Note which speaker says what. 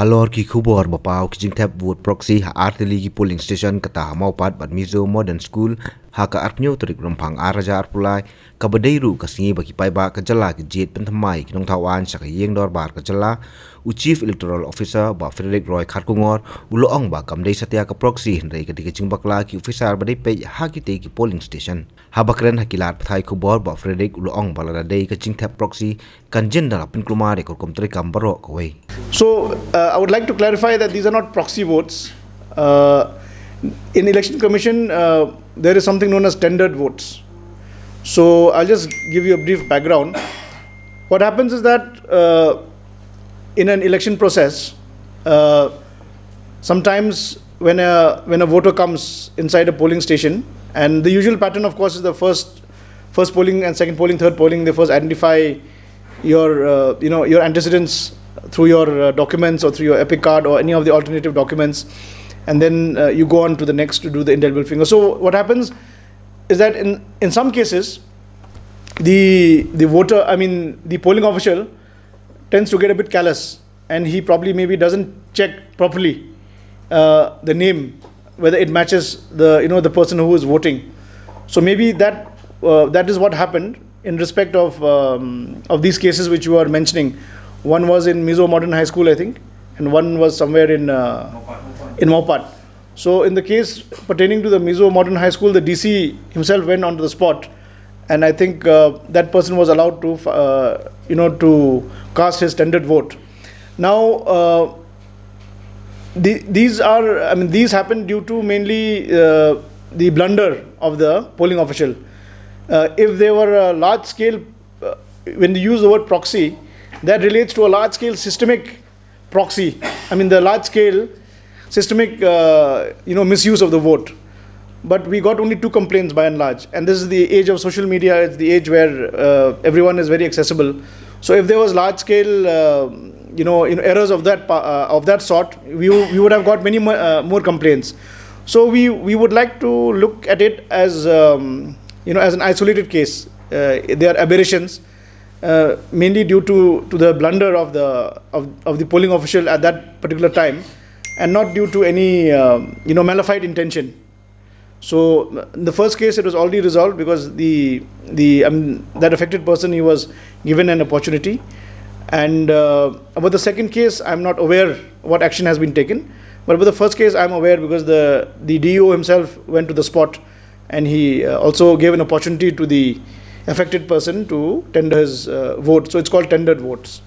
Speaker 1: Halor ki khubor bapau ki jingthep vote proxy ha artili ki polling station kata maupat bat mizo modern school ha ka artnyo trik rompang araja arpulai ka badeiru ka singi baki pai ba ka jala ki jet penthamai ki nong thawan sa ka yeng dor bar ka jala u chief electoral officer ba Frederick Roy kharkungor ulo ong ba kamdei satya ka proxy hendai ka jingbakla ki ophisar badei pe ha ki te ki polling station ha bakren ha kilat thai khubor ba Frederick ulo ong ba la dei ka jingthep proxy kan jendala pinkluma re kom tri kam baro ko wei.
Speaker 2: So I would like to clarify that these are not proxy votes. In Election Commission, there is something known as tendered votes. So I'll just give you a brief background. What happens is that in an election process, sometimes when a voter comes inside a polling station, and the usual pattern, of course, is the first polling and second polling, third polling, they first identify your your antecedents through your documents or through your epic card or any of the alternative documents, and then you go on to the next to do the indelible finger. So what happens is that in some cases the polling official tends to get a bit callous, and he probably maybe doesn't check properly the name, whether it matches the person who is voting. So maybe that is what happened in respect of these cases which you are mentioning. One was in Mizo Modern High School, I think, and one was somewhere in Maupat. So in the case pertaining to the Mizo Modern High School, the DC himself went onto the spot, and I think that person was allowed to to cast his tendered vote. Now these happen due to mainly the blunder of the polling official. If they were a large scale, when they use the word proxy, that relates to a large scale systemic proxy. The large scale systemic misuse of the vote. But we got only 2 complaints by and large, and this is the age of social media. It's the age where everyone is very accessible. So if there was large scale errors of that sort, we would have got many more complaints. So we would like to look at it as as an isolated case. They are aberrations, mainly due to the blunder of the polling official at that particular time, and not due to any malified intention. So in the first case, it was already resolved because that affected person, he was given an opportunity. And about the second case, I'm not aware what action has been taken. But about the first case, I'm aware because the DO himself went to the spot, and he also gave an opportunity to the affected person to tender his vote. So it's called tendered votes.